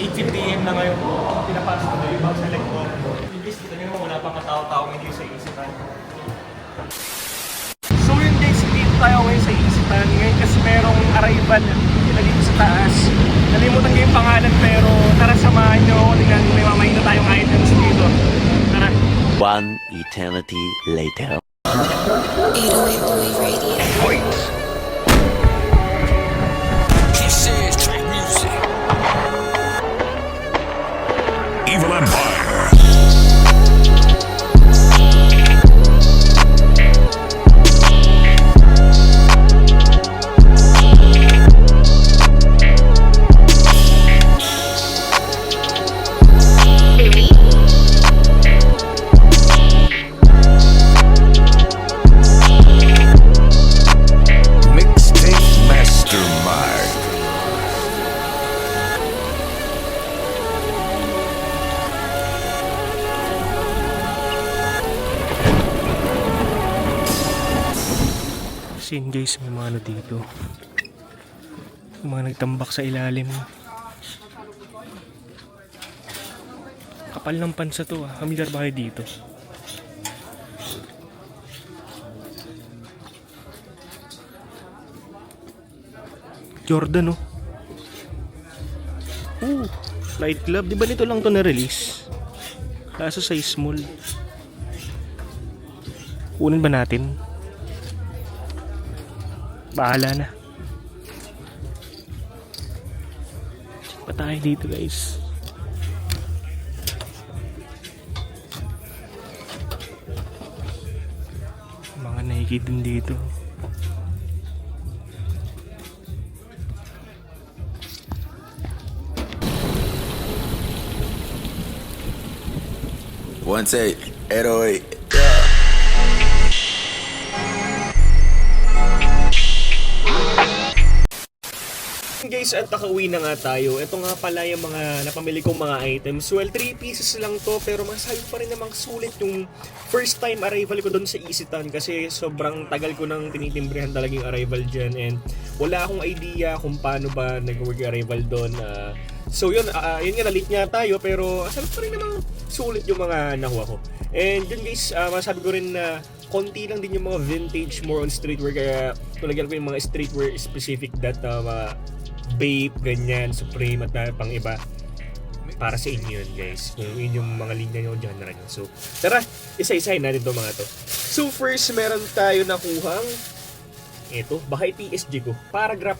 8:50 AM na ngayon. Pinapasok ko na yung bag select ko. Yung guys, kita nyo naman wala pang katao-tao hindi sa isipan. So yun guys, dito tayo ngayon sa isipan. Ngayon kasi merong arrival kita dito sa taas. Nalimutan ko yung pangalan pero tara samahan nyo ako. Tingnan may mamayin na tayong items dito. Tara. One eternity later. 808 Louis Radio. Kisses, track music. Evil Empire. Mixtape Mastermind. Kasi yun guys, may mga ano dito. May mga nagtambak sa ilalim. Kapal ng pansa to ah. Familiar ba kayo dito? Jordan oh. Flight Club. Di ba nito lang to na-release? Kaso sa small. Kunin ba natin? Bahala na. Check pa tayo dito guys. Mga Nike din dito. One take, 808. Guys, at nakauwi na nga tayo. Ito nga pala yung mga napamili kong mga items. Well, 3 pieces lang to pero masabi pa rin namang sulit yung first time arrival ko doon sa Isitan kasi sobrang tagal ko nang tinitimbrihan talaga yung arrival dyan and wala akong idea kung paano ba nag-work yung arrival doon. So yun nga, na-late nga tayo pero masabi pa rin namang sulit yung mga nakuha ko. And yun guys, masabi ko rin na konti lang din yung mga vintage, more on streetwear kaya tulagyan ko yung mga streetwear specific that mga Bape, ganyan, Supreme at pang iba para sa inyo yun guys kung yun yung mga linya nyo, genre nyo. So tara, isa-isahin natin itong mga to. So first meron tayo nakuhang ito, baka PSG ko, Paragraph.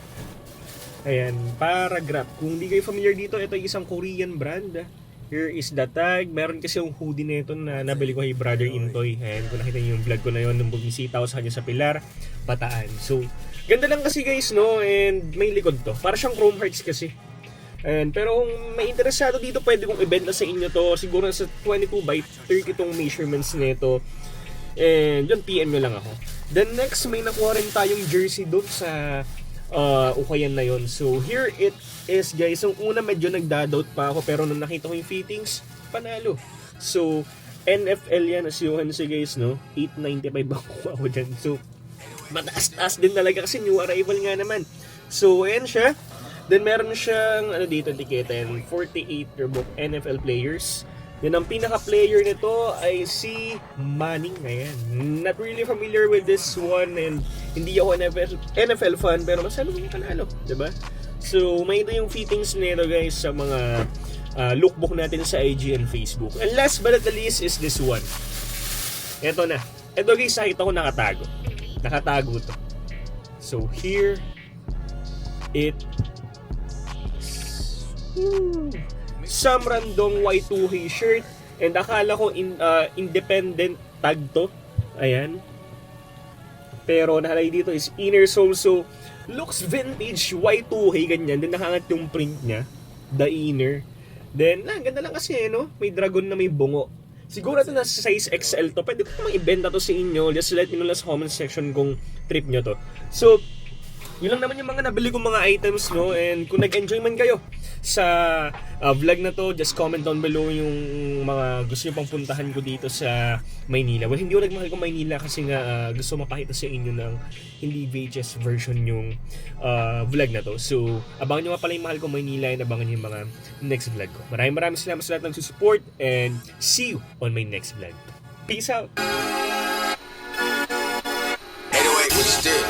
Ayan, Paragraph. Kung hindi kayo familiar dito, ito ay isang Korean brand. Here is the tag. Meron kasi yung hoodie na ito na nabili ko kay Brother Intoy. Ayan, kung nakita niyo yung vlog ko na yun nung bumisita ako sa kanya sa Pilar, Bataan. So, ganda lang kasi guys, no? And may likod to. Para siyang Chrome Hearts kasi. And, pero kung may interesado dito, pwede kong ibenta sa inyo to. Siguro sa 22 by 30 itong measurements nito. And yun, PM nyo lang ako. Then next, may nakuha rin tayong jersey doon sa Ukayan na yon. So here it is guys. Yung una medyo nagda-doubt pa ako pero nung nakita ko yung fittings, panalo. So NFL yan as you can see guys, no? 895 ang kuha ko dyan. So mataas-taas din talaga kasi new arrival nga naman. So ayan siya. Then meron siyang ano dito, etiketa yan, 48 yearbook NFL players. Then ang pinaka-player nito ay si Manning. Ayan. Not really familiar with this one and hindi ako NFL fan pero mas ano yung panalo, diba? So may ito yung fittings nito guys sa mga lookbook natin sa IG and Facebook. And last but not the least is this one. Ito na. Ito guys, nakita ko nakatago. Nakatago to. So here it some random Y2K shirt and akala ko independent tag to. Ayan. Pero nakalagay dito is inner sole, so looks vintage Y2K ganyan. Then nakaangat yung print niya, the inner. Then ganda lang kasi no, may dragon na may bungo. Siguro ito na size XL to. Pwede ko namang ibenta to sa inyo. Just let me know lang sa comment section kung trip nyo to. So Yun lang naman yung mga nabili kong mga items, no? And kung nag-enjoy man kayo sa vlog na to, just comment down below yung mga gusto nyo pang puntahan ko dito sa Maynila. Well, hindi ko nagmahal ko Maynila kasi nga gusto mapakita sa inyo ng hindi VHS version yung vlog na to. So, abangan nyo nga pala yung mahal ko Maynila and abangan nyo yung mga next vlog ko. Maraming salamat sa lahat ng support and see you on my next vlog. Peace out! 808, what you did?